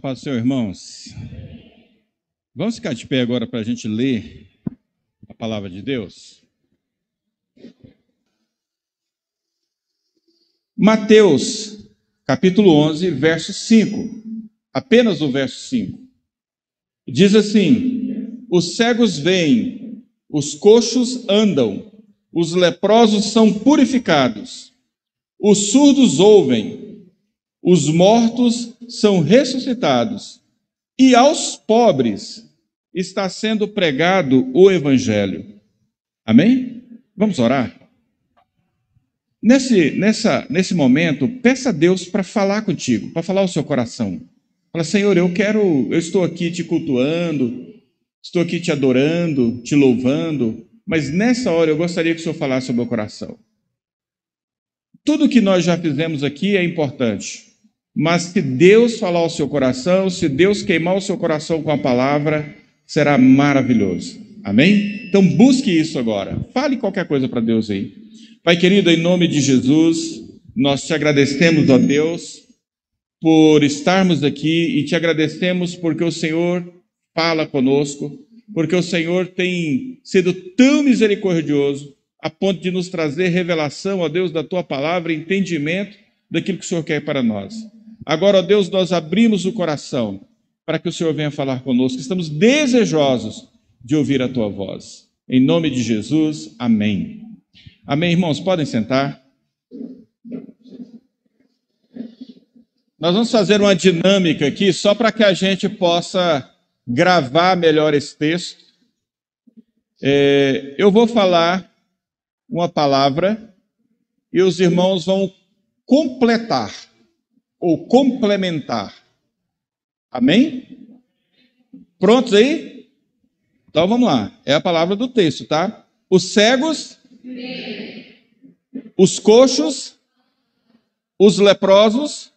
Paz do Senhor, irmãos. Vamos ficar de pé agora para a gente ler a palavra de Deus? Mateus, capítulo 11, verso 5. Apenas o verso 5. Diz assim: os cegos veem, os coxos andam, os leprosos são purificados, os surdos ouvem, os mortos são ressuscitados, e aos pobres está sendo pregado o Evangelho. Amém? Vamos orar? Nesse momento, peça a Deus para falar contigo, para falar o seu coração. Fala: Senhor, eu estou aqui te cultuando, estou aqui te adorando, te louvando, mas nessa hora eu gostaria que o Senhor falasse ao meu coração. Tudo que nós já fizemos aqui é importante, mas se Deus falar ao seu coração, se Deus queimar o seu coração com a palavra, será maravilhoso. Amém? Então busque isso agora. Fale qualquer coisa para Deus aí. Pai querido, em nome de Jesus, nós te agradecemos, ó Deus, por estarmos aqui, e te agradecemos porque o Senhor fala conosco, porque o Senhor tem sido tão misericordioso a ponto de nos trazer revelação, ó Deus, da tua palavra, entendimento daquilo que o Senhor quer para nós. Agora, ó Deus, nós abrimos o coração para que o Senhor venha falar conosco. Estamos desejosos de ouvir a tua voz. Em nome de Jesus, amém. Amém, irmãos? Podem sentar. Nós vamos fazer uma dinâmica aqui só para que a gente possa gravar melhor esse texto. Eu vou falar uma palavra e os irmãos vão completar ou complementar. Amém? Prontos aí? Então vamos lá. É a palavra do texto, tá? Os cegos, os coxos, os leprosos,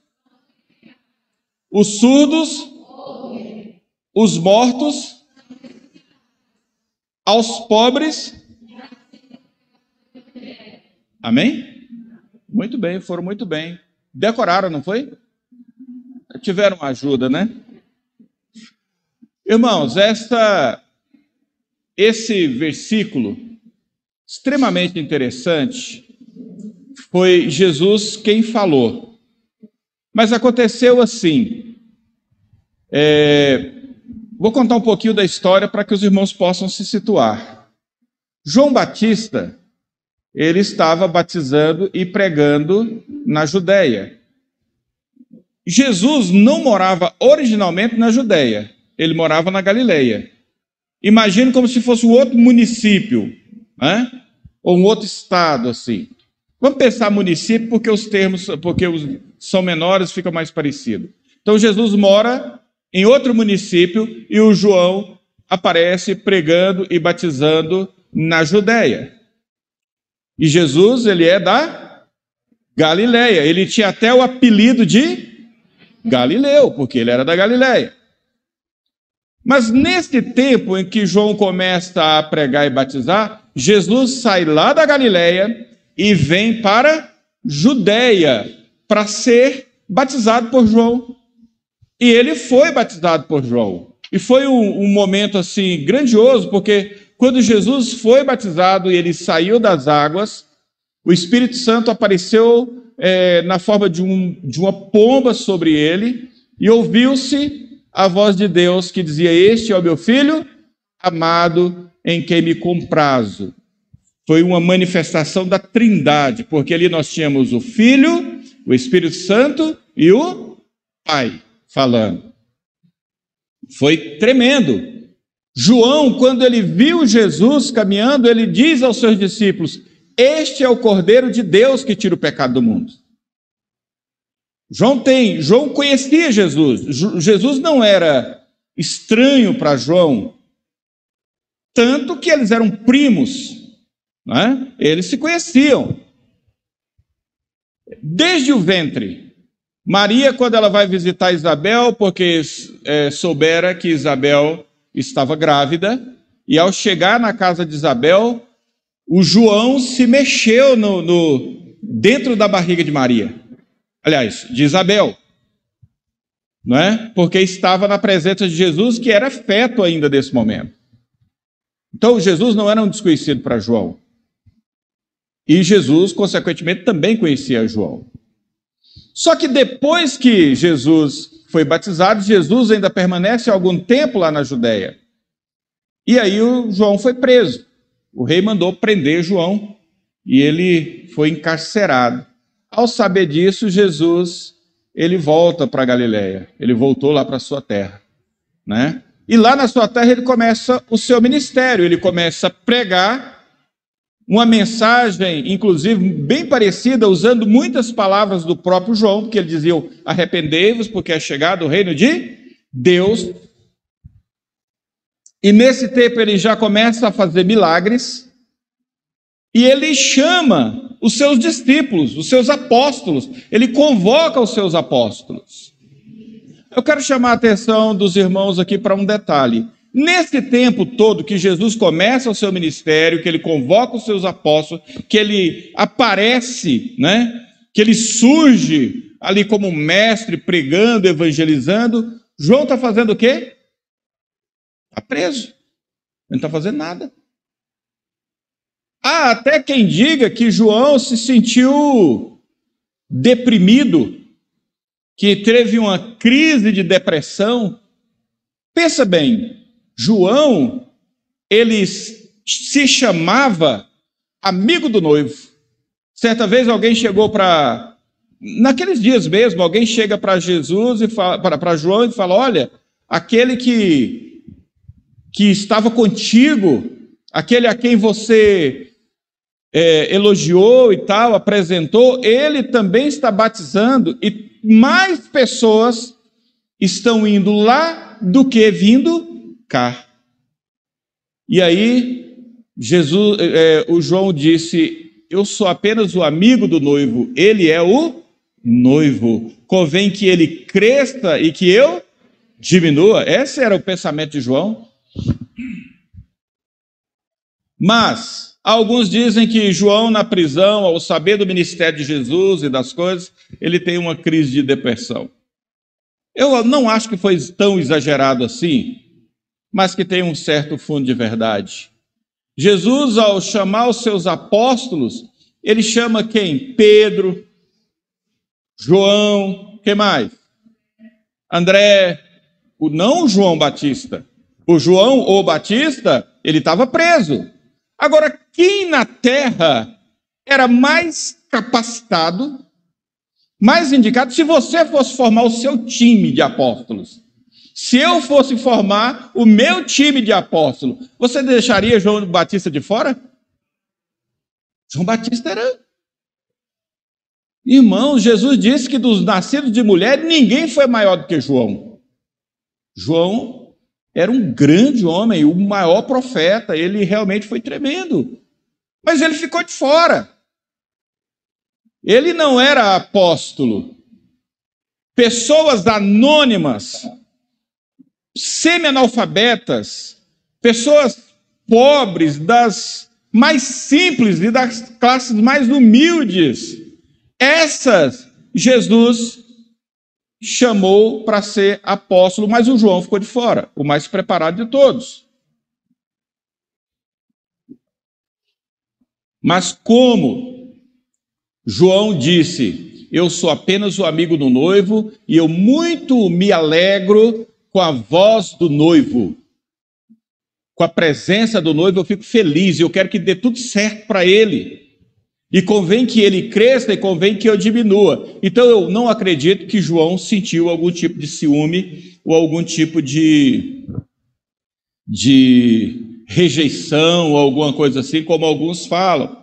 os surdos, os mortos, aos pobres. Amém? Muito bem, foram muito bem. Decoraram, não foi? Tiveram ajuda, né? Irmãos, esse versículo extremamente interessante, foi Jesus quem falou. Mas aconteceu assim. Vou contar um pouquinho da história para que os irmãos possam se situar. João Batista, ele estava batizando e pregando na Judéia. Jesus não morava originalmente na Judéia, ele morava na Galileia. Imagine como se fosse um outro município, né? Ou um outro estado, assim. Vamos pensar município porque os são menores, fica mais parecido. Então Jesus mora em outro município e o João aparece pregando e batizando na Judéia. E Jesus, ele é da Galileia. Ele tinha até o apelido de Galileu, porque ele era da Galileia. Mas nesse tempo em que João começa a pregar e batizar, Jesus sai lá da Galileia e vem para Judéia para ser batizado por João. E ele foi batizado por João. E foi um momento assim grandioso, porque quando Jesus foi batizado e ele saiu das águas, o Espírito Santo apareceu na forma de uma pomba sobre ele, e ouviu-se a voz de Deus que dizia: este é o meu filho amado em quem me comprazo. Foi uma manifestação da Trindade, porque ali nós tínhamos o Filho, o Espírito Santo e o Pai falando. Foi tremendo. João, quando ele viu Jesus caminhando, ele diz aos seus discípulos: este é o Cordeiro de Deus que tira o pecado do mundo. João conhecia Jesus. Jesus não era estranho para João, tanto que eles eram primos, né? Eles se conheciam desde o ventre. Maria, quando ela vai visitar Isabel, porque soubera que Isabel estava grávida, e ao chegar na casa de Isabel, o João se mexeu dentro da barriga de Maria. Aliás, de Isabel. não é? Porque estava na presença de Jesus, que era feto ainda nesse momento. Então, Jesus não era um desconhecido para João. E Jesus, consequentemente, também conhecia João. Só que depois que Jesus foi batizado, Jesus ainda permanece algum tempo lá na Judéia. E aí o João foi preso. O rei mandou prender João e ele foi encarcerado. Ao saber disso, Jesus, ele volta para Galiléia. Ele voltou lá para a sua terra, né? E lá na sua terra ele começa o seu ministério. Ele começa a pregar uma mensagem, inclusive, bem parecida, usando muitas palavras do próprio João, porque ele dizia: arrependei-vos, porque é chegado o reino de Deus. E nesse tempo ele já começa a fazer milagres, e ele chama os seus discípulos, os seus apóstolos, ele convoca os seus apóstolos. Eu quero chamar a atenção dos irmãos aqui para um detalhe. Nesse tempo todo que Jesus começa o seu ministério, que ele convoca os seus apóstolos, que ele aparece, né? Que ele surge ali como mestre, pregando, evangelizando, João está fazendo o quê? Está preso. Ele não está fazendo nada. Há até quem diga que João se sentiu deprimido, que teve uma crise de depressão. Pensa bem, João, ele se chamava amigo do noivo. Certa vez alguém chegou para, naqueles dias mesmo, alguém chega para Jesus e para João e fala: olha, aquele que estava contigo, aquele a quem você elogiou e tal, apresentou, ele também está batizando, e mais pessoas estão indo lá do que vindo cá. E aí o João disse: eu sou apenas o amigo do noivo, ele é o noivo, convém que ele cresça e que eu diminua. Esse era o pensamento de João. Mas alguns dizem que João, na prisão, ao saber do ministério de Jesus e das coisas, ele tem uma crise de depressão. Eu não acho que foi tão exagerado assim, mas que tem um certo fundo de verdade. Jesus, ao chamar os seus apóstolos, ele chama quem? Pedro, João, quem mais? André, não o João Batista. O João, o Batista, ele estava preso. Agora, quem na terra era mais capacitado, mais indicado, se você fosse formar o seu time de apóstolos, se eu fosse formar o meu time de apóstolo, você deixaria João Batista de fora? João Batista era... Irmãos, Jesus disse que dos nascidos de mulher, ninguém foi maior do que João. João era um grande homem, o maior profeta, ele realmente foi tremendo. Mas ele ficou de fora. Ele não era apóstolo. Pessoas anônimas, semi-analfabetas, pessoas pobres, das mais simples e das classes mais humildes, essas Jesus chamou para ser apóstolo, mas o João ficou de fora, o mais preparado de todos. Mas como João disse: eu sou apenas o amigo do noivo e eu muito me alegro com a voz do noivo, com a presença do noivo, eu fico feliz, eu quero que dê tudo certo para ele. E convém que ele cresça e convém que eu diminua. Então eu não acredito que João sentiu algum tipo de ciúme ou algum tipo de rejeição ou alguma coisa assim, como alguns falam.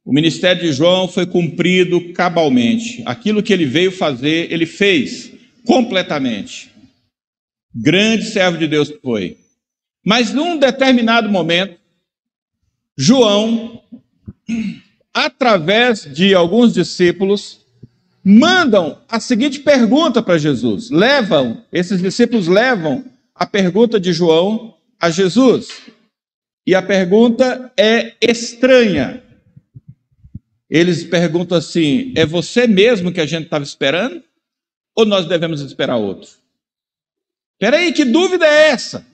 O ministério de João foi cumprido cabalmente. Aquilo que ele veio fazer, ele fez completamente. Grande servo de Deus foi. Mas num determinado momento, João, através de alguns discípulos, mandam a seguinte pergunta para Jesus. Esses discípulos levam a pergunta de João a Jesus. E a pergunta é estranha. Eles perguntam assim: é você mesmo que a gente estava esperando? ou nós devemos esperar outro? Espera aí, que dúvida é essa?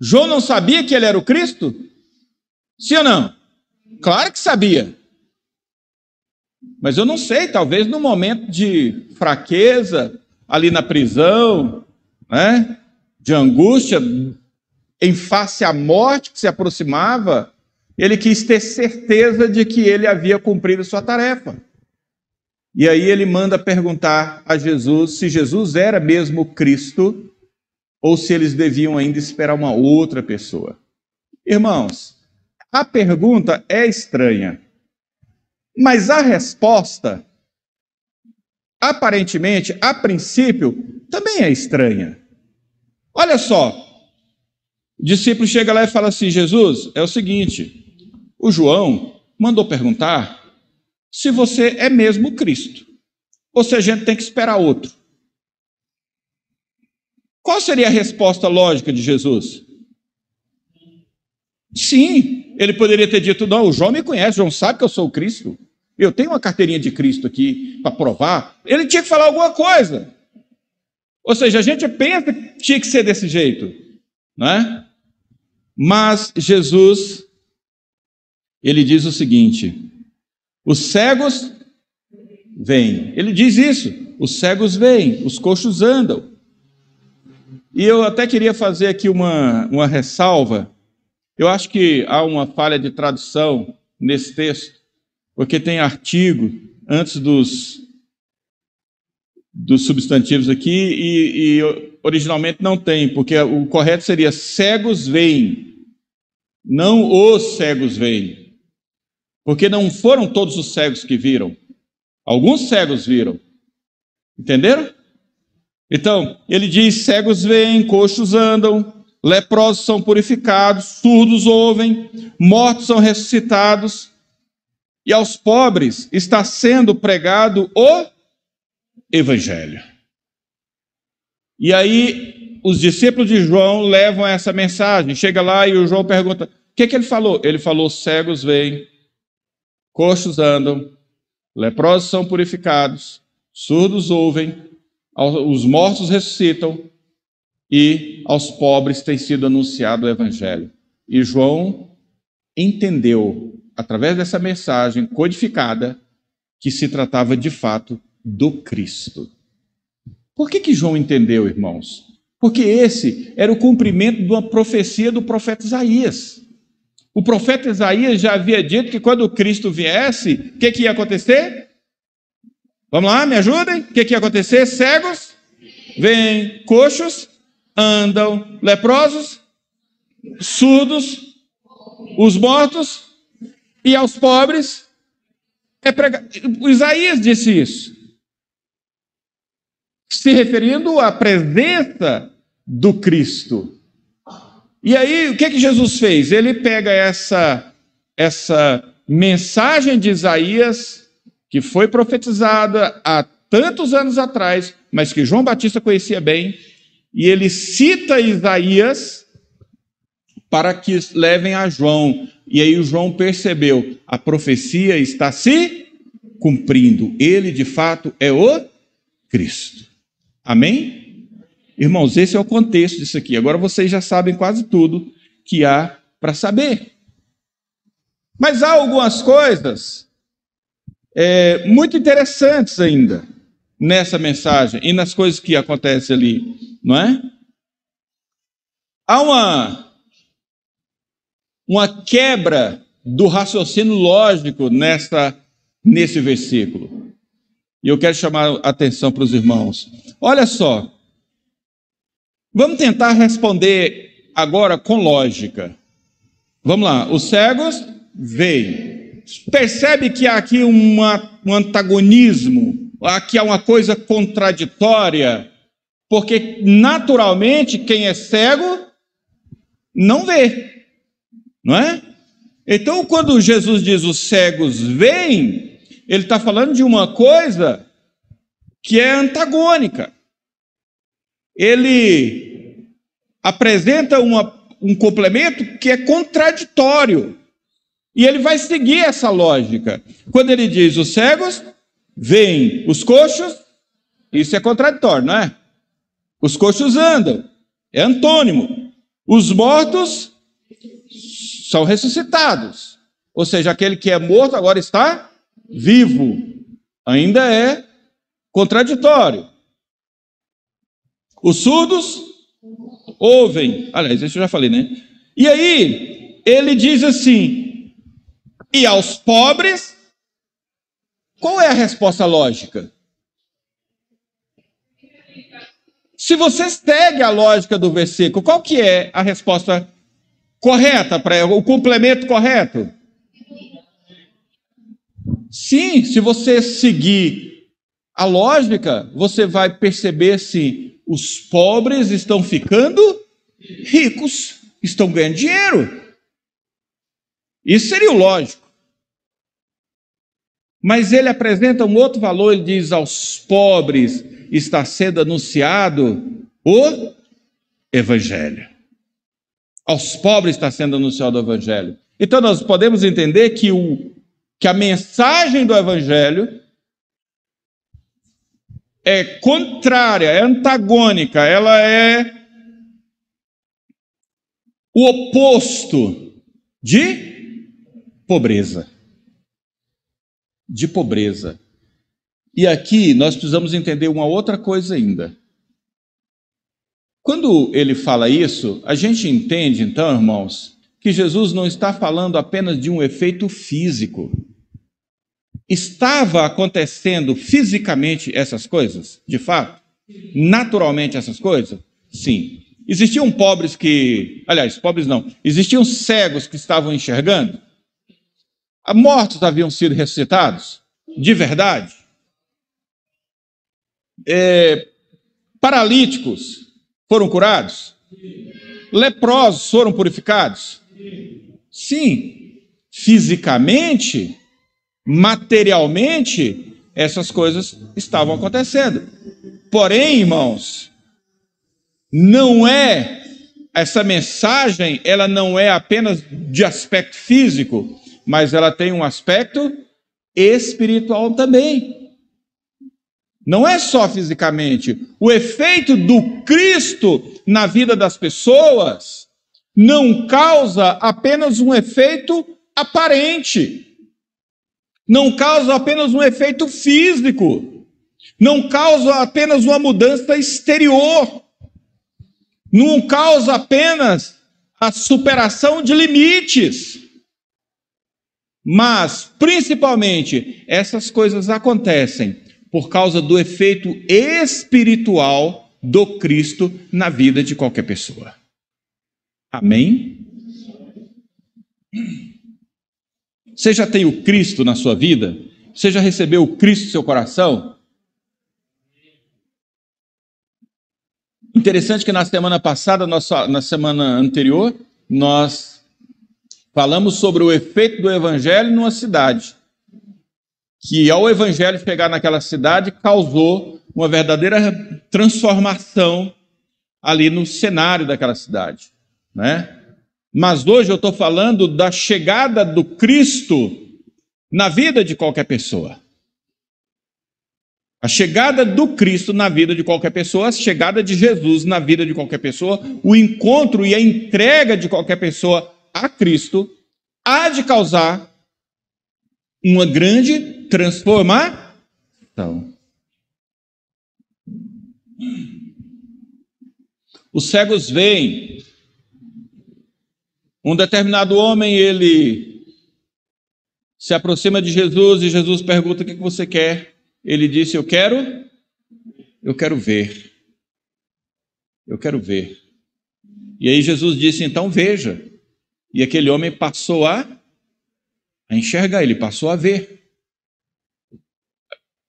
João não sabia que ele era o Cristo? Sim ou não? Claro que sabia. Mas eu não sei, talvez no momento de fraqueza, ali na prisão, né, de angústia, em face à morte que se aproximava, ele quis ter certeza de que ele havia cumprido sua tarefa. E aí ele manda perguntar a Jesus se Jesus era mesmo Cristo ou se eles deviam ainda esperar uma outra pessoa. Irmãos, a pergunta é estranha, mas a resposta, aparentemente, a princípio, também é estranha. Olha só, o discípulo chega lá e fala assim: Jesus, é o seguinte, o João mandou perguntar se você é mesmo Cristo, ou se a gente tem que esperar outro. Qual seria a resposta lógica de Jesus? Sim, ele poderia ter dito: não, o João me conhece, o João sabe que eu sou o Cristo, eu tenho uma carteirinha de Cristo aqui para provar. Ele tinha que falar alguma coisa. Ou seja, a gente pensa que tinha que ser desse jeito, não é? Mas Jesus, ele diz o seguinte: os cegos vêm. Ele diz isso, os cegos vêm, os coxos andam. E eu até queria fazer aqui uma ressalva. Eu acho que há uma falha de tradução nesse texto, porque tem artigo antes dos substantivos aqui e originalmente não tem, porque o correto seria cegos veem, não os cegos veem. Porque não foram todos os cegos que viram. Alguns cegos viram. Entenderam? Então, ele diz: cegos veem, coxos andam, leprosos são purificados, surdos ouvem, mortos são ressuscitados, e aos pobres está sendo pregado o Evangelho. E aí, os discípulos de João levam essa mensagem. Chega lá e o João pergunta: o que ele falou? Ele falou: cegos veem, coxos andam, leprosos são purificados, surdos ouvem, os mortos ressuscitam e aos pobres tem sido anunciado o Evangelho. E João entendeu, através dessa mensagem codificada, que se tratava de fato do Cristo. Por que João entendeu, irmãos? Porque esse era o cumprimento de uma profecia do profeta Isaías. O profeta Isaías já havia dito que quando o Cristo viesse, o que ia acontecer? Vamos lá, me ajudem? O que ia acontecer? Cegos vêm, coxos andam, leprosos, surdos, os mortos, e aos pobres é pregado. Isaías disse isso, se referindo à presença do Cristo. E aí, o que Jesus fez? Ele pega essa mensagem de Isaías, que foi profetizada há tantos anos atrás, mas que João Batista conhecia bem, e ele cita Isaías para que levem a João. E aí o João percebeu: a profecia está se cumprindo. Ele, de fato, é o Cristo. Amém? Irmãos, esse é o contexto disso aqui. Agora vocês já sabem quase tudo que há para saber. Mas há algumas coisas muito interessantes ainda nessa mensagem e nas coisas que acontecem ali, não é? Há uma quebra do raciocínio lógico nesse versículo. E eu quero chamar a atenção para os irmãos. Olha só, vamos tentar responder agora com lógica. Vamos lá, os cegos veem. Percebe que há aqui um antagonismo, aqui há uma coisa contraditória, porque naturalmente quem é cego não vê, não é? Então, quando Jesus diz os cegos veem, ele está falando de uma coisa que é antagônica. Ele apresenta um complemento que é contraditório. E ele vai seguir essa lógica. Quando ele diz os cegos veem, os coxos Isso é contraditório, não é? Os coxos andam, é antônimo. Os mortos são ressuscitados. Ou seja, aquele que é morto agora está vivo. Ainda é contraditório. Os surdos ouvem. Aliás, isso eu já falei, né? E aí, ele diz assim, e aos pobres, qual é a resposta lógica? Se você segue a lógica do versículo, qual que é a resposta correta, o complemento correto? Sim, se você seguir a lógica, você vai perceber se os pobres estão ficando ricos, estão ganhando dinheiro. Isso seria o lógico. Mas ele apresenta um outro valor, ele diz aos pobres está sendo anunciado o Evangelho. Aos pobres está sendo anunciado o Evangelho. Então nós podemos entender que a mensagem do Evangelho é contrária, é antagônica, ela é o oposto de pobreza. De pobreza. E aqui nós precisamos entender uma outra coisa ainda. Quando ele fala isso, a gente entende, então, irmãos, que Jesus não está falando apenas de um efeito físico. Estava acontecendo fisicamente essas coisas, de fato? Naturalmente essas coisas? Sim. Existiam pobres pobres não, existiam cegos que estavam enxergando? Mortos haviam sido ressuscitados? De verdade? Paralíticos foram curados? Leprosos foram purificados? Sim. Fisicamente, materialmente, essas coisas estavam acontecendo. Porém, irmãos, essa mensagem, ela não é apenas de aspecto físico, mas ela tem um aspecto espiritual também. Não é só fisicamente. O efeito do Cristo na vida das pessoas não causa apenas um efeito aparente. Não causa apenas um efeito físico. Não causa apenas uma mudança exterior. Não causa apenas a superação de limites. Mas, principalmente, essas coisas acontecem por causa do efeito espiritual do Cristo na vida de qualquer pessoa. Amém? Você já tem o Cristo na sua vida? Você já recebeu o Cristo no seu coração? Interessante que na semana passada, na semana anterior, nós falamos sobre o efeito do Evangelho numa cidade. Que ao Evangelho chegar naquela cidade, causou uma verdadeira transformação ali no cenário daquela cidade, né? Mas hoje eu estou falando da chegada do Cristo na vida de qualquer pessoa. A chegada do Cristo na vida de qualquer pessoa, a chegada de Jesus na vida de qualquer pessoa, o encontro e a entrega de qualquer pessoa a Cristo, há de causar uma grande transformação. Os cegos veem. Um determinado homem, ele se aproxima de Jesus e Jesus pergunta: o que você quer? Ele disse: eu quero ver. Eu quero ver. E aí Jesus disse: então veja. E aquele homem passou a enxergar, ele passou a ver.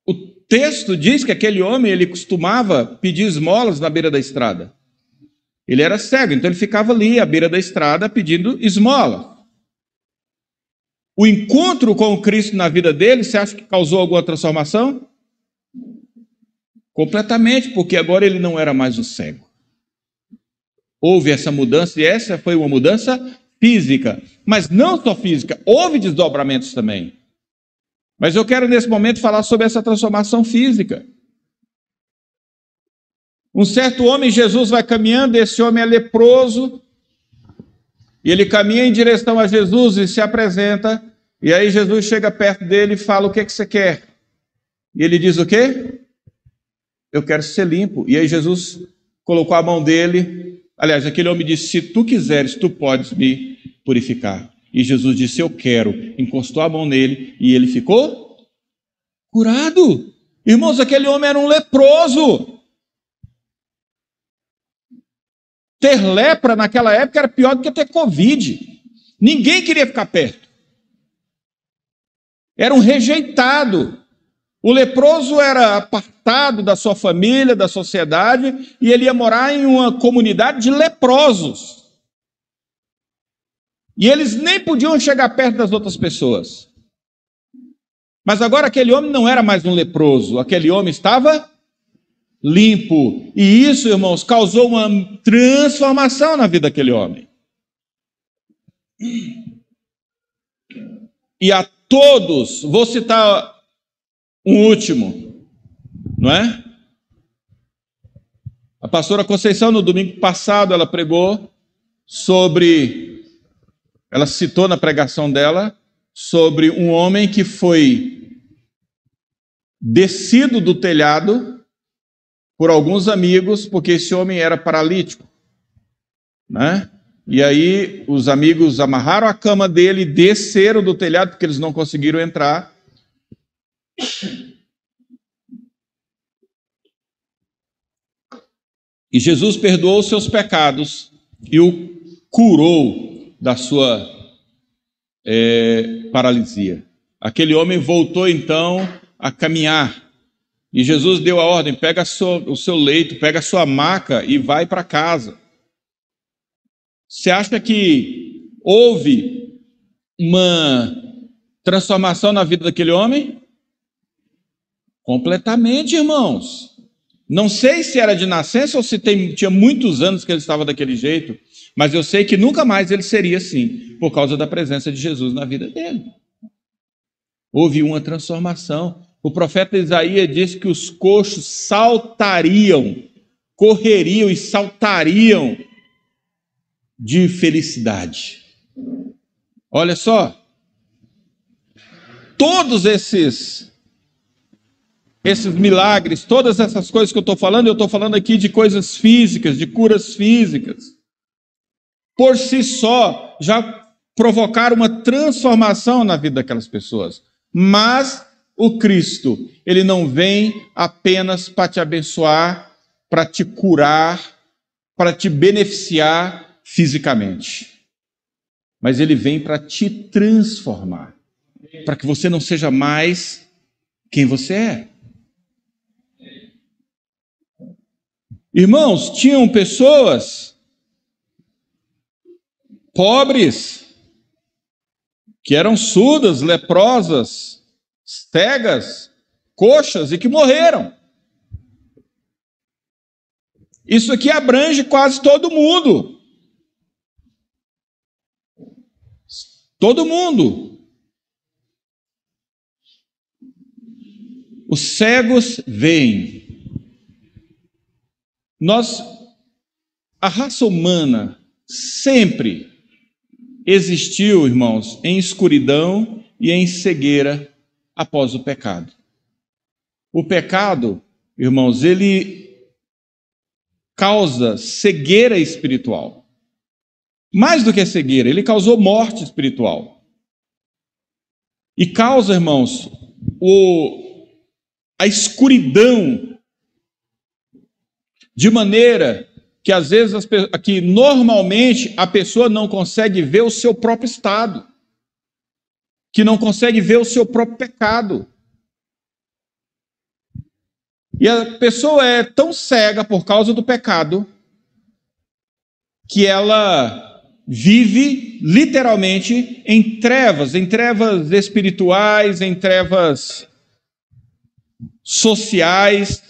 O texto diz que aquele homem, ele costumava pedir esmolas na beira da estrada. Ele era cego, então ele ficava ali à beira da estrada pedindo esmola. O encontro com o Cristo na vida dele, você acha que causou alguma transformação? Completamente, porque agora ele não era mais o cego. Houve essa mudança, e essa foi uma mudança física. Mas não só física, houve desdobramentos também. Mas eu quero nesse momento falar sobre essa transformação física. Um certo homem, Jesus vai caminhando, esse homem é leproso, e ele caminha em direção a Jesus e se apresenta, e aí Jesus chega perto dele e fala: o que você quer? E ele diz o quê? Eu quero ser limpo. E aí Jesus colocou a mão dele, aliás, aquele homem disse: se tu quiseres, tu podes me purificar. E Jesus disse: eu quero. Encostou a mão nele e ele ficou curado. Irmãos, aquele homem era um leproso. Ter lepra naquela época era pior do que ter Covid. Ninguém queria ficar perto. Era um rejeitado. O leproso era apartado da sua família, da sociedade, e ele ia morar em uma comunidade de leprosos. E eles nem podiam chegar perto das outras pessoas. Mas agora aquele homem não era mais um leproso, aquele homem estava limpo. E isso, irmãos, causou uma transformação na vida daquele homem. E a todos, vou citar um último, não é? A pastora Conceição, no domingo passado, ela pregou sobre, ela citou na pregação dela, sobre um homem que foi descido do telhado por alguns amigos, porque esse homem era paralítico, né? E aí os amigos amarraram a cama dele, desceram do telhado, porque eles não conseguiram entrar. E Jesus perdoou os seus pecados e o curou da sua paralisia. Aquele homem voltou então a caminhar. E Jesus deu a ordem: pega o seu leito, pega a sua maca e vai para casa. Você acha que houve uma transformação na vida daquele homem? Completamente, irmãos. Não sei se era de nascença ou se tinha muitos anos que ele estava daquele jeito, mas eu sei que nunca mais ele seria assim, por causa da presença de Jesus na vida dele. Houve uma transformação. O profeta Isaías disse que os coxos saltariam, correriam e saltariam de felicidade. Olha só, todos esses milagres, todas essas coisas que eu estou falando aqui de coisas físicas, de curas físicas, por si só já provocaram uma transformação na vida daquelas pessoas. Mas o Cristo, ele não vem apenas para te abençoar, para te curar, para te beneficiar fisicamente, mas ele vem para te transformar, para que você não seja mais quem você é. Irmãos, tinham pessoas pobres, que eram surdas, leprosas, cegas, coxas e que morreram. Isso aqui abrange quase todo mundo. Todo mundo. Os cegos veem. A raça humana sempre existiu, irmãos, em escuridão e em cegueira após o pecado. O pecado, irmãos, ele causa cegueira espiritual. Mais do que cegueira, ele causou morte espiritual. E causa, irmãos, a escuridão, de maneira que às vezes, que normalmente a pessoa não consegue ver o seu próprio estado, que não consegue ver o seu próprio pecado. E a pessoa é tão cega por causa do pecado que ela vive literalmente em trevas espirituais, em trevas sociais,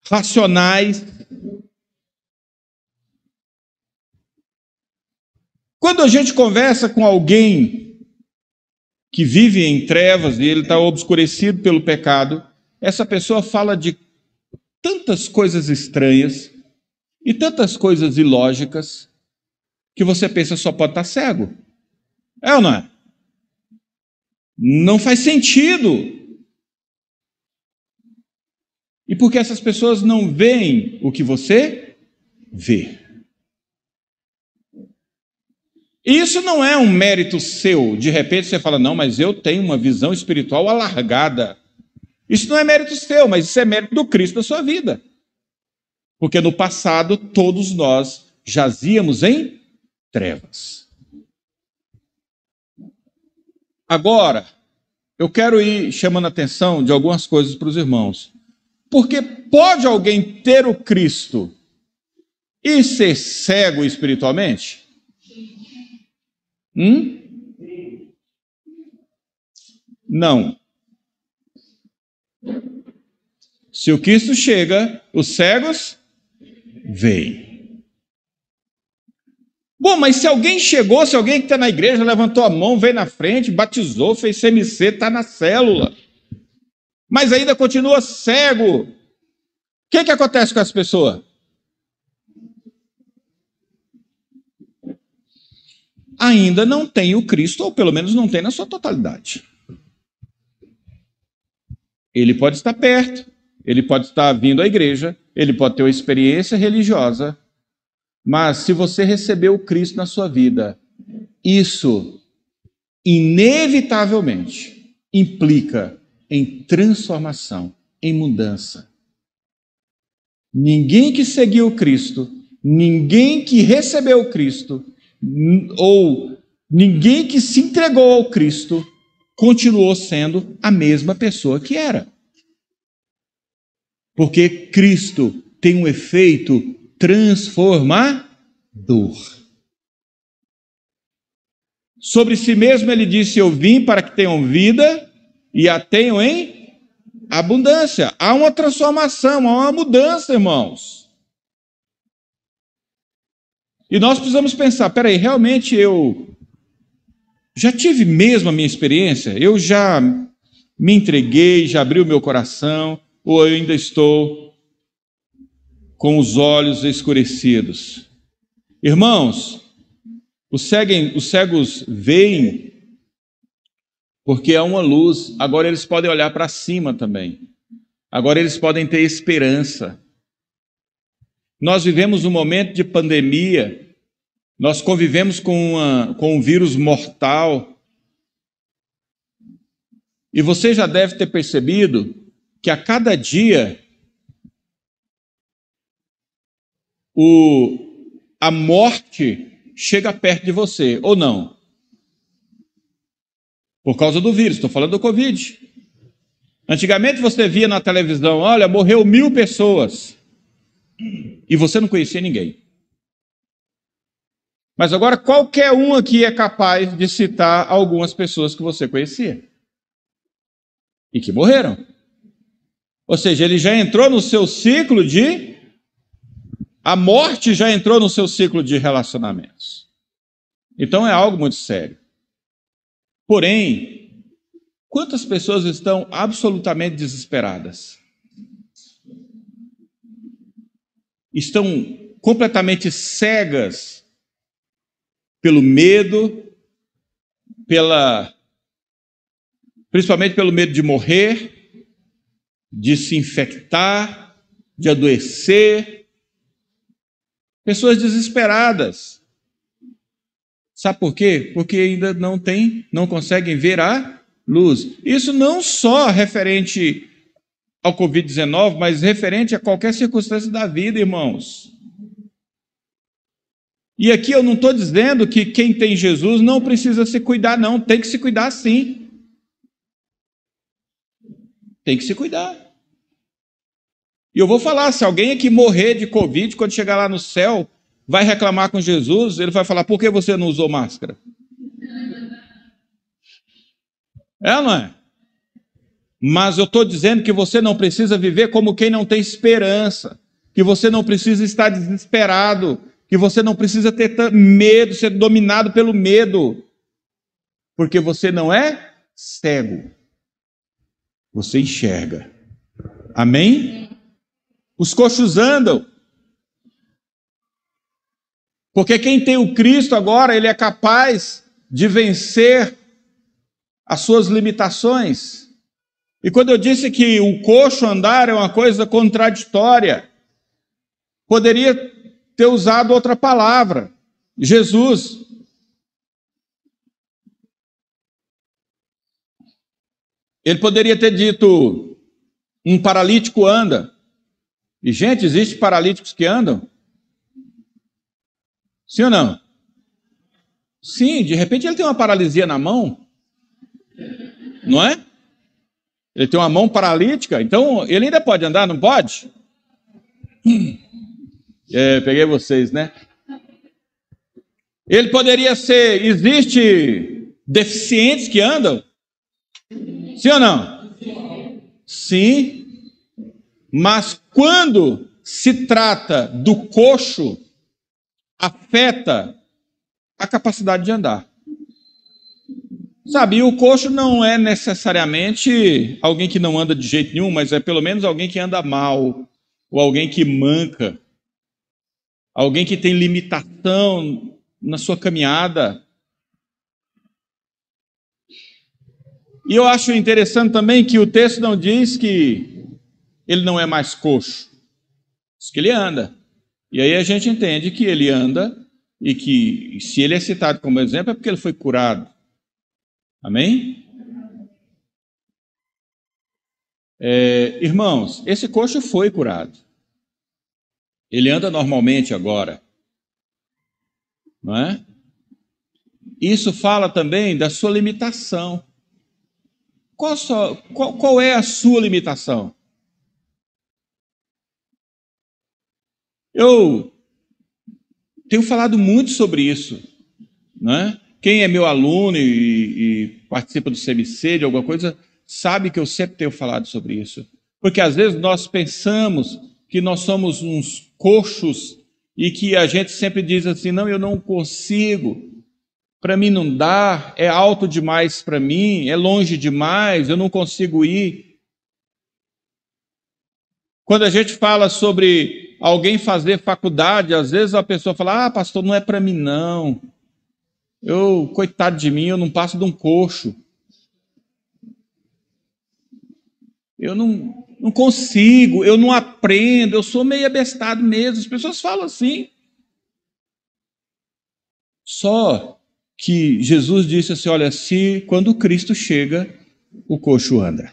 racionais. Quando a gente conversa com alguém que vive em trevas e ele está obscurecido pelo pecado, essa pessoa fala de tantas coisas estranhas e tantas coisas ilógicas que você pensa só pode estar cego. É ou não é? Não faz sentido. E por que essas pessoas não veem o que você vê? Isso não é um mérito seu. De repente você fala, não, mas eu tenho uma visão espiritual alargada. Isso não é mérito seu, mas isso é mérito do Cristo na sua vida. Porque no passado todos nós jazíamos em trevas. Agora, eu quero ir chamando a atenção de algumas coisas para os irmãos. Porque pode alguém ter o Cristo e ser cego espiritualmente? Não. Se o Cristo chega, os cegos veem. Bom, mas se alguém chegou, se alguém que está na igreja levantou a mão, veio na frente, batizou, fez CMC, está na célula, mas ainda continua cego, o que acontece com essa pessoa? Ainda não tem o Cristo, ou pelo menos não tem na sua totalidade. Ele pode estar perto, ele pode estar vindo à igreja, ele pode ter uma experiência religiosa, mas se você recebeu o Cristo na sua vida, isso inevitavelmente implica em transformação, em mudança. Ninguém que seguiu o Cristo, ninguém que recebeu o Cristo, ou ninguém que se entregou ao Cristo, continuou sendo a mesma pessoa que era. Porque Cristo tem um efeito transformador. Sobre si mesmo ele disse, eu vim para que tenham vida e a tenham em abundância. Há uma transformação, há uma mudança, irmãos. E nós precisamos pensar, peraí, realmente eu já tive mesmo a minha experiência? Eu já me entreguei, já abri o meu coração, ou eu ainda estou com os olhos escurecidos? Irmãos, os cegos veem porque há uma luz. Agora eles podem olhar para cima também. Agora eles podem ter esperança. Nós vivemos um momento de pandemia, nós convivemos com um vírus mortal. E você já deve ter percebido que a cada dia a morte chega perto de você, ou não? Por causa do vírus, estou falando do Covid. Antigamente você via na televisão, olha, morreu 1000 pessoas, e você não conhecia ninguém. Mas agora qualquer um aqui é capaz de citar algumas pessoas que você conhecia, e que morreram. Ou seja, ele já entrou no seu ciclo a morte já entrou no seu ciclo de relacionamentos. Então é algo muito sério. Porém, quantas pessoas estão absolutamente desesperadas? Estão completamente cegas pelo medo, principalmente pelo medo de morrer, de se infectar, de adoecer. Pessoas desesperadas. Sabe por quê? Porque ainda não conseguem ver a luz. Isso não só referente ao Covid-19, mas referente a qualquer circunstância da vida, irmãos. E aqui eu não estou dizendo que quem tem Jesus não precisa se cuidar, não. Tem que se cuidar sim. Tem que se cuidar. E eu vou falar, se alguém aqui morrer de Covid, quando chegar lá no céu, vai reclamar com Jesus, ele vai falar, por que você não usou máscara? É ou não é? Mas eu estou dizendo que você não precisa viver como quem não tem esperança, que você não precisa estar desesperado, que você não precisa ter medo, ser dominado pelo medo, porque você não é cego, você enxerga. Amém? Os coxos andam. Porque quem tem o Cristo agora, ele é capaz de vencer as suas limitações. E quando eu disse que o coxo andar é uma coisa contraditória, poderia ter usado outra palavra. Jesus. Ele poderia ter dito, um paralítico anda. E, gente, existem paralíticos que andam? Sim ou não? Sim, de repente ele tem uma paralisia na mão. Não é? Ele tem uma mão paralítica, então ele ainda pode andar, não pode? Peguei vocês, né? Ele poderia ser, existe deficientes que andam? Sim ou não? Sim. Mas quando se trata do coxo, afeta a capacidade de andar. Sabe, e o coxo não é necessariamente alguém que não anda de jeito nenhum, mas é pelo menos alguém que anda mal, ou alguém que manca, alguém que tem limitação na sua caminhada. E eu acho interessante também que o texto não diz que ele não é mais coxo, diz que ele anda. E aí a gente entende que ele anda e que se ele é citado como exemplo é porque ele foi curado. Amém? Irmãos, esse coxo foi curado. Ele anda normalmente agora. Não é? Isso fala também da sua limitação. Qual é a sua limitação? Eu tenho falado muito sobre isso, não é? Quem é meu aluno e participa do CMC, de alguma coisa, sabe que eu sempre tenho falado sobre isso. Porque às vezes nós pensamos que nós somos uns coxos e que a gente sempre diz assim, não, eu não consigo, para mim não dá, é alto demais para mim, é longe demais, eu não consigo ir. Quando a gente fala sobre alguém fazer faculdade, às vezes a pessoa fala, pastor, não é para mim não. Coitado de mim, eu não passo de um coxo. Eu não consigo, eu não aprendo, eu sou meio abestado mesmo. As pessoas falam assim. Só que Jesus disse assim, olha, quando Cristo chega, o coxo anda.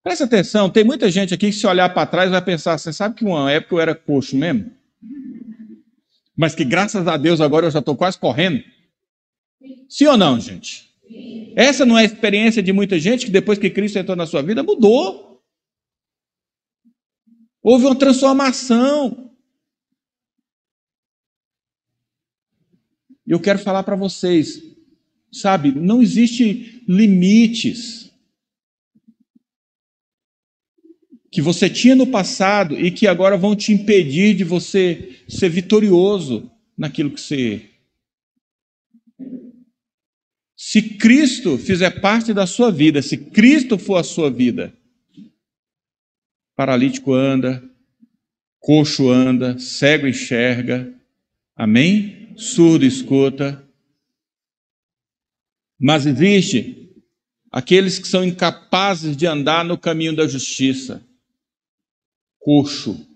Presta atenção, tem muita gente aqui que se olhar para trás vai pensar assim, sabe que uma época eu era coxo mesmo? Mas que graças a Deus agora eu já estou quase correndo. Sim ou não, gente? Essa não é a experiência de muita gente que depois que Cristo entrou na sua vida, mudou. Houve uma transformação. Eu quero falar para vocês, sabe, não existe limites que você tinha no passado e que agora vão te impedir de você ser vitorioso naquilo que você é. Se Cristo fizer parte da sua vida, se Cristo for a sua vida, paralítico anda, coxo anda, cego enxerga, amém? Surdo escuta. Mas existe aqueles que são incapazes de andar no caminho da justiça. Coxo.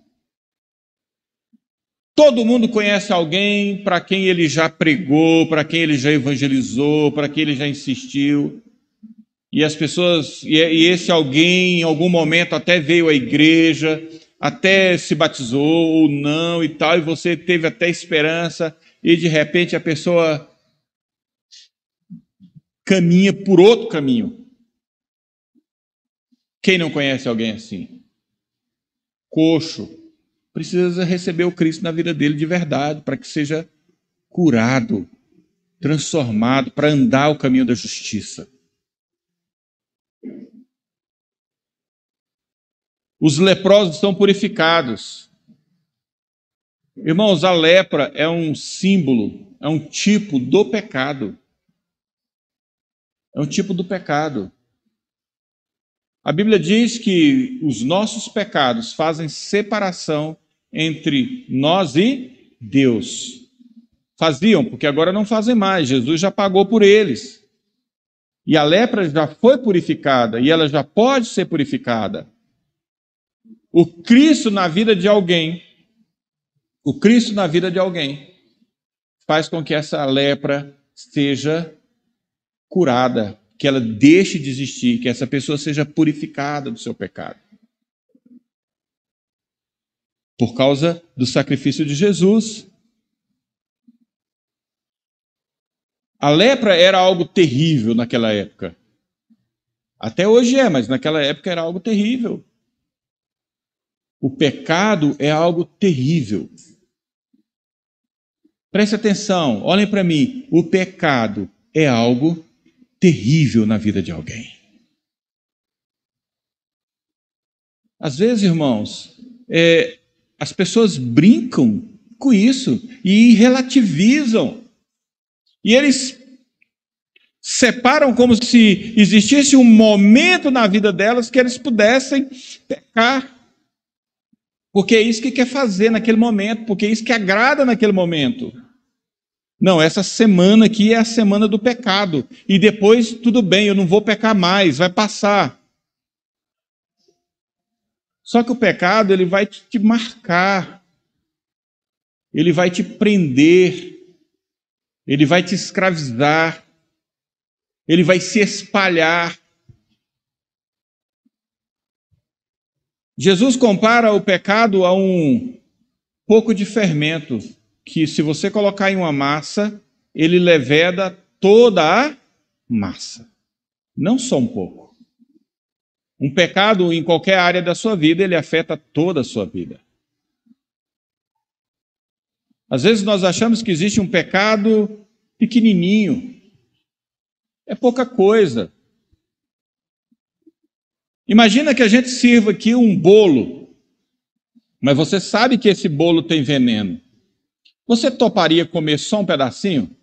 Todo mundo conhece alguém para quem ele já pregou, para quem ele já evangelizou, para quem ele já insistiu. E as pessoas, e esse alguém em algum momento até veio à igreja, até se batizou ou não e tal, e você teve até esperança, e de repente a pessoa caminha por outro caminho. Quem não conhece alguém assim? Coxo. Precisa receber o Cristo na vida dele de verdade, para que seja curado, transformado, para andar o caminho da justiça. Os leprosos são purificados. Irmãos, a lepra é um símbolo, é um tipo do pecado. É um tipo do pecado. A Bíblia diz que os nossos pecados fazem separação entre nós e Deus. Faziam, porque agora não fazem mais. Jesus já pagou por eles. E a lepra já foi purificada e ela já pode ser purificada. O Cristo na vida de alguém, faz com que essa lepra seja curada, que ela deixe de existir, que essa pessoa seja purificada do seu pecado. Por causa do sacrifício de Jesus. A lepra era algo terrível naquela época. Até hoje é, mas naquela época era algo terrível. O pecado é algo terrível. Preste atenção, olhem para mim. O pecado é algo terrível na vida de alguém. Às vezes, irmãos, as pessoas brincam com isso e relativizam. E eles separam como se existisse um momento na vida delas que eles pudessem pecar. Porque é isso que quer fazer naquele momento, porque é isso que agrada naquele momento. Não, essa semana aqui é a semana do pecado. E depois, tudo bem, eu não vou pecar mais, vai passar. Só que o pecado, ele vai te marcar. Ele vai te prender. Ele vai te escravizar. Ele vai se espalhar. Jesus compara o pecado a um pouco de fermento, que se você colocar em uma massa, ele leveda toda a massa. Não só um pouco. Um pecado em qualquer área da sua vida, ele afeta toda a sua vida. Às vezes nós achamos que existe um pecado pequenininho. É pouca coisa. Imagina que a gente sirva aqui um bolo, mas você sabe que esse bolo tem veneno. Você toparia comer só um pedacinho?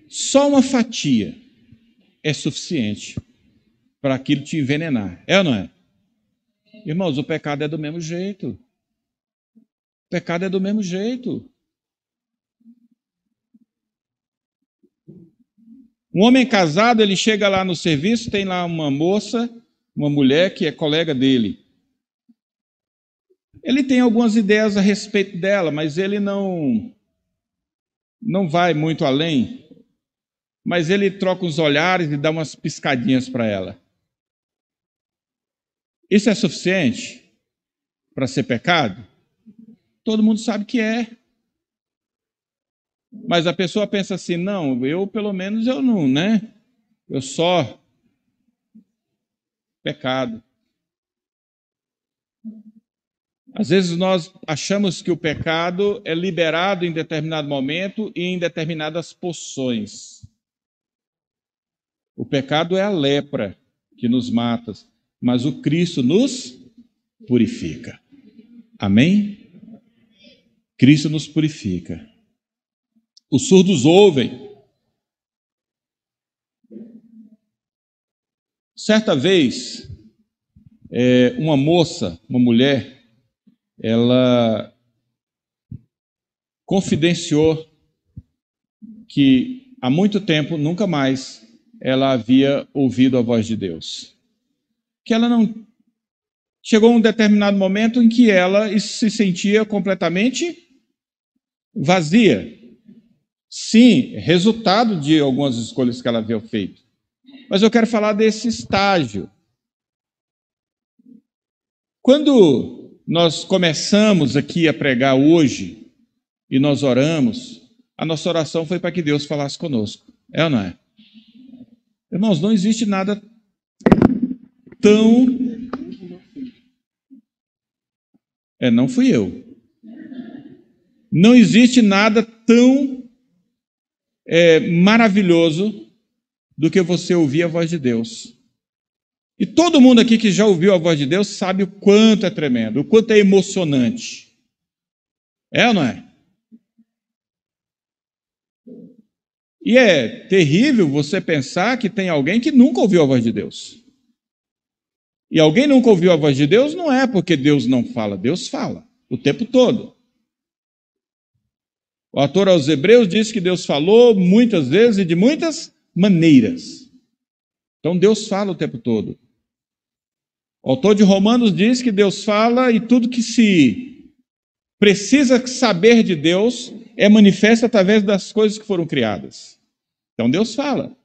Só uma fatia é suficiente para aquilo te envenenar. É ou não é? Irmãos, o pecado é do mesmo jeito. O pecado é do mesmo jeito. Um homem casado, ele chega lá no serviço, tem lá uma moça, uma mulher que é colega dele. Ele tem algumas ideias a respeito dela, mas ele não vai muito além. Mas ele troca uns olhares e dá umas piscadinhas para ela. Isso é suficiente para ser pecado? Todo mundo sabe que é. Mas a pessoa pensa assim, não, pelo menos eu não, né? Eu só pecado. Às vezes nós achamos que o pecado é liberado em determinado momento e em determinadas porções. O pecado é a lepra que nos mata, mas o Cristo nos purifica. Amém? Cristo nos purifica. Os surdos ouvem. Certa vez, uma moça, uma mulher, ela confidenciou que há muito tempo, nunca mais, ela havia ouvido a voz de Deus. Que ela não... Chegou um determinado momento em que ela se sentia completamente vazia. Sim, resultado de algumas escolhas que ela havia feito. Mas eu quero falar desse estágio. Quando nós começamos aqui a pregar hoje, e nós oramos, a nossa oração foi para que Deus falasse conosco. É ou não é? Irmãos, não existe nada tão Não fui eu. Não existe nada tão maravilhoso do que você ouvir a voz de Deus. E todo mundo aqui que já ouviu a voz de Deus sabe o quanto é tremendo, o quanto é emocionante. É ou não é? E é terrível você pensar que tem alguém que nunca ouviu a voz de Deus. E alguém nunca ouviu a voz de Deus não é porque Deus não fala, Deus fala o tempo todo. O autor aos Hebreus diz que Deus falou muitas vezes e de muitas maneiras. Então Deus fala o tempo todo. O autor de Romanos diz que Deus fala e tudo que se precisa saber de Deus é manifesto através das coisas que foram criadas. Então Deus fala.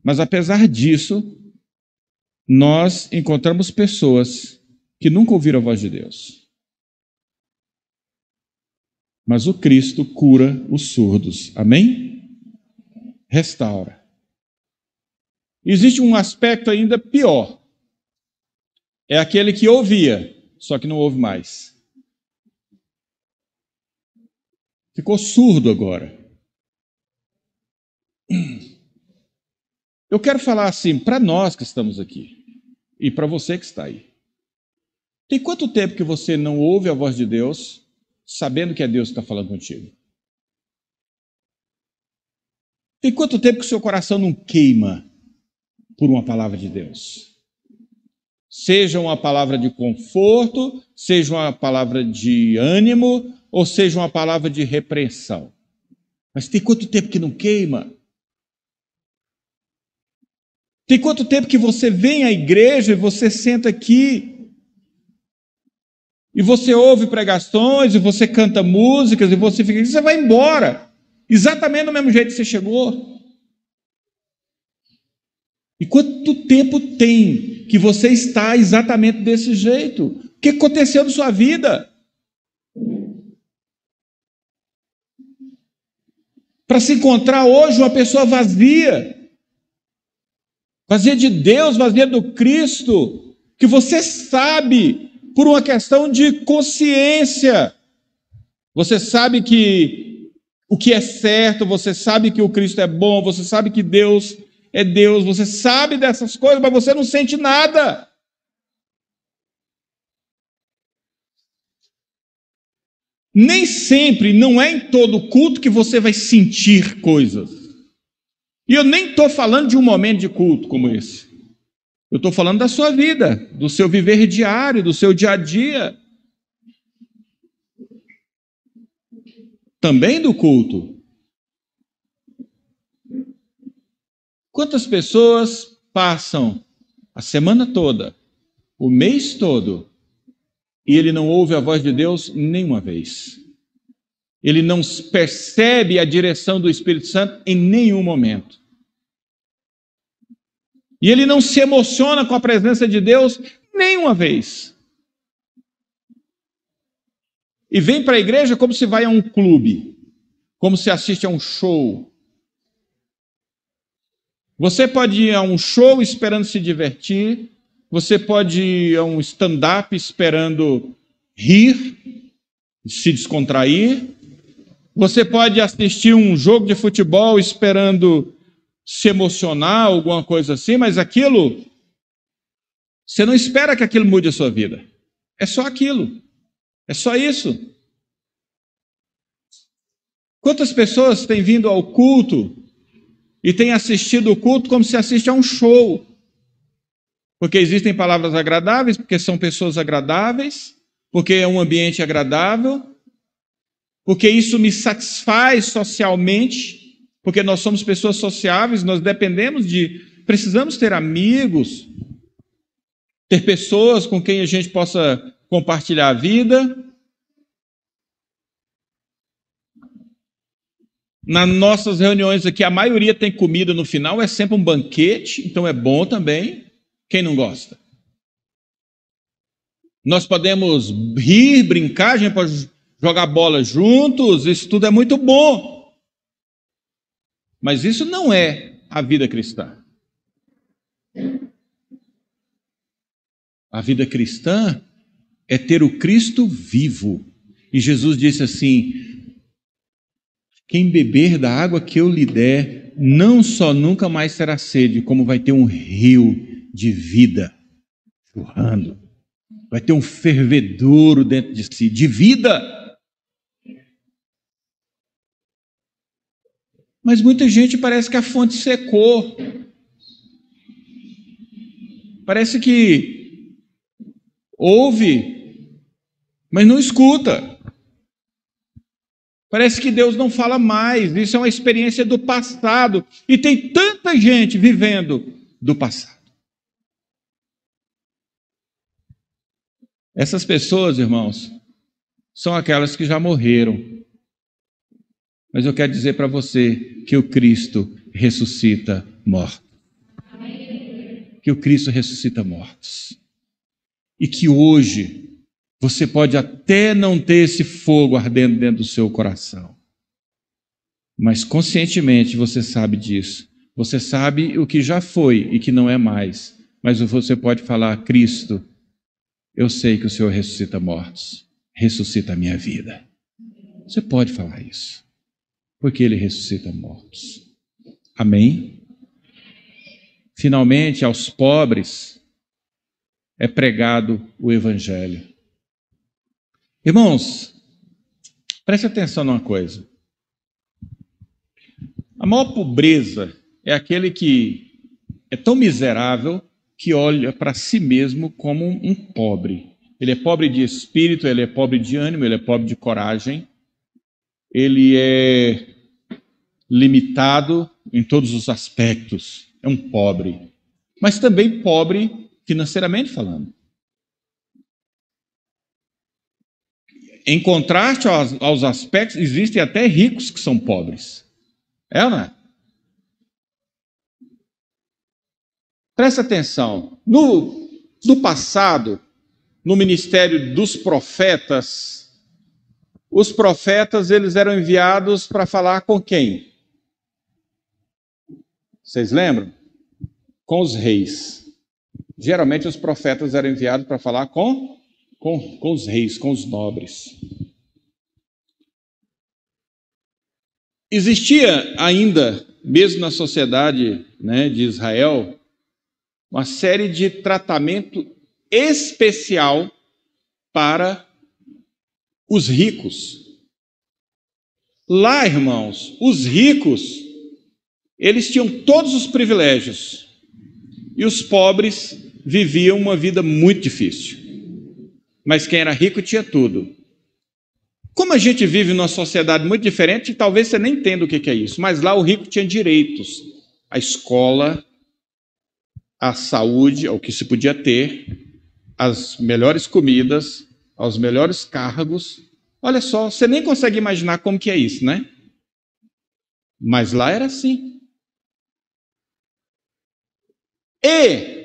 Mas apesar disso, nós encontramos pessoas que nunca ouviram a voz de Deus. Mas o Cristo cura os surdos. Amém? Restaura. Existe um aspecto ainda pior. É aquele que ouvia, só que não ouve mais. Ficou surdo agora. Eu quero falar assim, para nós que estamos aqui, e para você que está aí. Tem quanto tempo que você não ouve a voz de Deus, sabendo que é Deus que está falando contigo? Tem quanto tempo que o seu coração não queima por uma palavra de Deus? Seja uma palavra de conforto, seja uma palavra de ânimo, ou seja uma palavra de repreensão. Mas tem quanto tempo que não queima? Tem quanto tempo que você vem à igreja e você senta aqui e você ouve pregações, e você canta músicas, e você fica aqui, você vai embora, exatamente do mesmo jeito que você chegou. E quanto tempo tem que você está exatamente desse jeito? O que aconteceu na sua vida? Para se encontrar hoje uma pessoa vazia, vazia de Deus, vazia do Cristo, que você sabe, por uma questão de consciência, você sabe que o que é certo, você sabe que o Cristo é bom, você sabe que Deus é Deus, você sabe dessas coisas, mas você não sente nada. Nem sempre, não é em todo culto que você vai sentir coisas. E eu nem estou falando de um momento de culto como esse. Eu estou falando da sua vida, do seu viver diário, do seu dia a dia. Também do culto. Quantas pessoas passam a semana toda, o mês todo, e ele não ouve a voz de Deus nenhuma vez? Ele não percebe a direção do Espírito Santo em nenhum momento. E ele não se emociona com a presença de Deus nenhuma vez. E vem para a igreja como se vai a um clube, como se assiste a um show. Você pode ir a um show esperando se divertir, você pode ir a um stand-up esperando rir, se descontrair, você pode assistir um jogo de futebol esperando se emocionar, alguma coisa assim, mas aquilo, você não espera que aquilo mude a sua vida. É só aquilo. É só isso. Quantas pessoas têm vindo ao culto e têm assistido o culto como se assiste a um show? Porque existem palavras agradáveis, porque são pessoas agradáveis, porque é um ambiente agradável, porque isso me satisfaz socialmente, porque nós somos pessoas sociáveis, nós precisamos ter amigos, ter pessoas com quem a gente possa compartilhar a vida. Nas nossas reuniões aqui, a maioria tem comida no final, é sempre um banquete, então é bom também. Quem não gosta? Nós podemos rir, brincar, a gente pode jogar bola juntos, isso tudo é muito bom. Mas isso não é a vida cristã. A vida cristã é ter o Cristo vivo. E Jesus disse assim: quem beber da água que eu lhe der, não só nunca mais terá sede, como vai ter um rio de vida jorrando. Vai ter um fervedouro dentro de si, de vida. Mas muita gente parece que a fonte secou. Parece que ouve, mas não escuta. Parece que Deus não fala mais. Isso é uma experiência do passado. E tem tanta gente vivendo do passado. Essas pessoas, irmãos, são aquelas que já morreram. Mas eu quero dizer para você que o Cristo ressuscita mortos. Que o Cristo ressuscita mortos. E que hoje você pode até não ter esse fogo ardendo dentro do seu coração. Mas conscientemente você sabe disso. Você sabe o que já foi e que não é mais. Mas você pode falar: Cristo, eu sei que o Senhor ressuscita mortos. Ressuscita a minha vida. Você pode falar isso. Porque Ele ressuscita mortos. Amém? Finalmente, aos pobres é pregado o Evangelho. Irmãos, preste atenção numa coisa. A maior pobreza é aquele que é tão miserável que olha para si mesmo como um pobre. Ele é pobre de espírito, ele é pobre de ânimo, ele é pobre de coragem. Ele é limitado em todos os aspectos. É um pobre. Mas também pobre financeiramente falando. Em contraste aos aspectos, existem até ricos que são pobres. É ou não é? Presta atenção. No passado, no ministério dos profetas, os profetas eles eram enviados para falar com quem? Vocês lembram? Com os reis. Geralmente os profetas eram enviados para falar com os reis, com os nobres. Existia ainda, mesmo na sociedade, né, de Israel, uma série de tratamento especial para os ricos. Lá, irmãos, os ricos, eles tinham todos os privilégios e os pobres viviam uma vida muito difícil. Mas quem era rico tinha tudo. Como a gente vive numa sociedade muito diferente, talvez você nem entenda o que é isso, mas lá o rico tinha direitos. A escola, a saúde, o que se podia ter, as melhores comidas, aos melhores cargos. Olha só, você nem consegue imaginar como que é isso, né? Mas lá era assim. E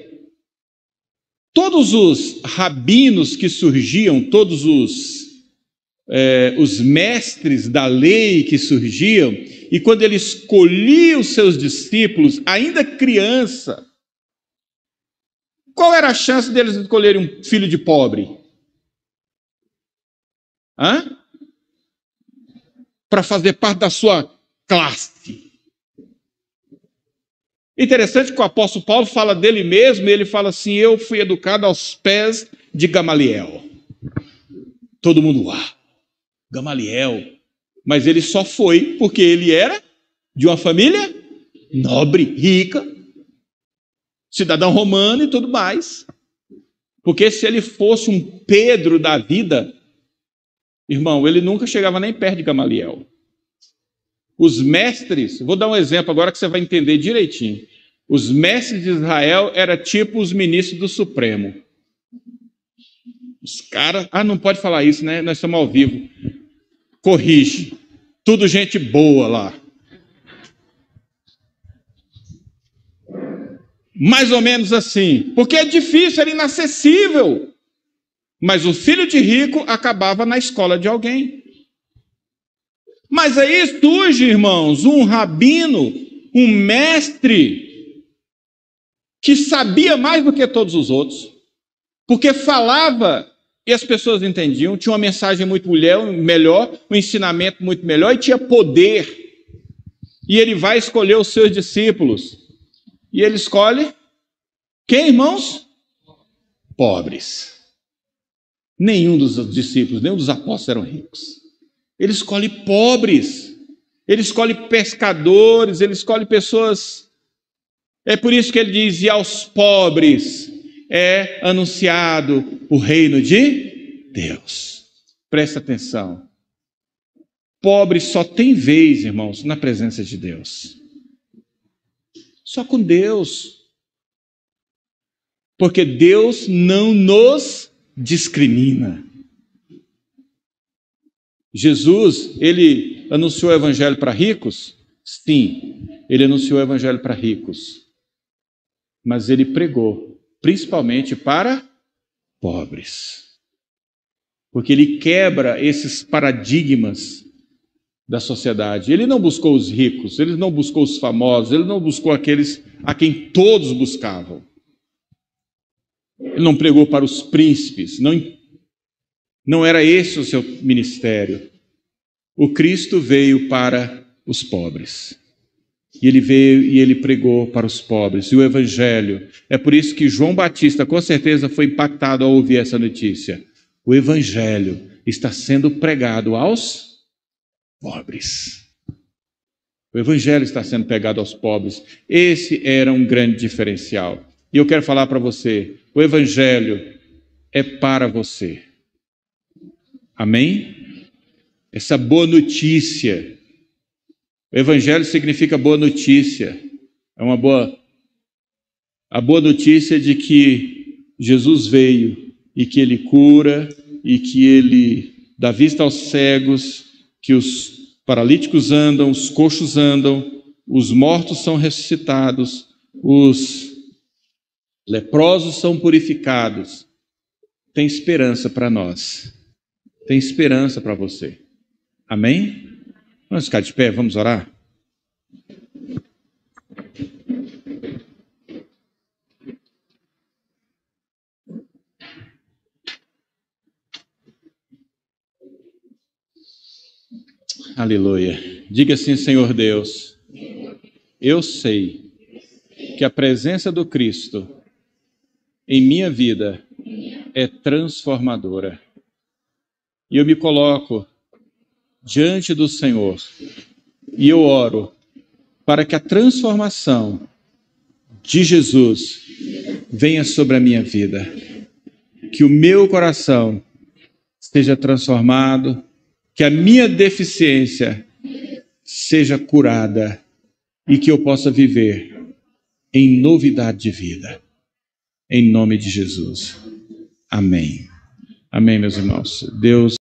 todos os rabinos que surgiam, todos os mestres da lei que surgiam, e quando ele escolhia os seus discípulos, ainda criança, qual era a chance deles escolherem um filho de pobre? Para fazer parte da sua classe. Interessante que o apóstolo Paulo fala dele mesmo, e ele fala assim: eu fui educado aos pés de Gamaliel. Todo mundo, Gamaliel. Mas ele só foi porque ele era de uma família nobre, rica, cidadão romano e tudo mais. Porque se ele fosse um Pedro da vida, irmão, ele nunca chegava nem perto de Gamaliel. Os mestres, vou dar um exemplo agora que você vai entender direitinho. Os mestres de Israel eram tipo os ministros do Supremo. Os caras, não pode falar isso, né? Nós estamos ao vivo. Corrige. Tudo gente boa lá. Mais ou menos assim. Porque é difícil, era inacessível. Mas o filho de rico acabava na escola de alguém. Mas aí surge, irmãos, um rabino, um mestre, que sabia mais do que todos os outros, porque falava E as pessoas entendiam, tinha uma mensagem muito melhor, um ensinamento muito melhor e tinha poder. E ele vai escolher os seus discípulos. E ele escolhe quem, irmãos? Pobres. Nenhum dos discípulos, nenhum dos apóstolos eram ricos. Ele escolhe pobres. Ele escolhe pescadores, ele escolhe pessoas. É por isso que ele diz: e aos pobres é anunciado o reino de Deus. Presta atenção. Pobre só tem vez, irmãos, na presença de Deus. Só com Deus. Porque Deus não nos discrimina. Jesus, ele anunciou o evangelho para ricos? Sim, ele anunciou o evangelho para ricos. Mas ele pregou principalmente para pobres. Porque ele quebra esses paradigmas da sociedade. Ele não buscou os ricos, ele não buscou os famosos, ele não buscou aqueles a quem todos buscavam. Ele não pregou para os príncipes, não era esse o seu ministério. O Cristo veio para os pobres. E ele veio e ele pregou para os pobres. E o Evangelho, é por isso que João Batista com certeza foi impactado ao ouvir essa notícia. O Evangelho está sendo pregado aos pobres. O Evangelho está sendo pregado aos pobres. Esse era um grande diferencial. E eu quero falar para você, o Evangelho é para você. Amém? Essa boa notícia. O Evangelho significa boa notícia. É a boa notícia de que Jesus veio e que ele cura e que ele dá vista aos cegos, que os paralíticos andam, os coxos andam, os mortos são ressuscitados, os leprosos são purificados. Tem esperança para nós. Tem esperança para você. Amém? Vamos ficar de pé, vamos orar? Aleluia. Diga assim: Senhor Deus, eu sei que a presença do Cristo em minha vida é transformadora. E eu me coloco diante do Senhor e eu oro para que a transformação de Jesus venha sobre a minha vida, que o meu coração seja transformado, que a minha deficiência seja curada e que eu possa viver em novidade de vida, em nome de Jesus. Amém. Amém, meus irmãos. Deus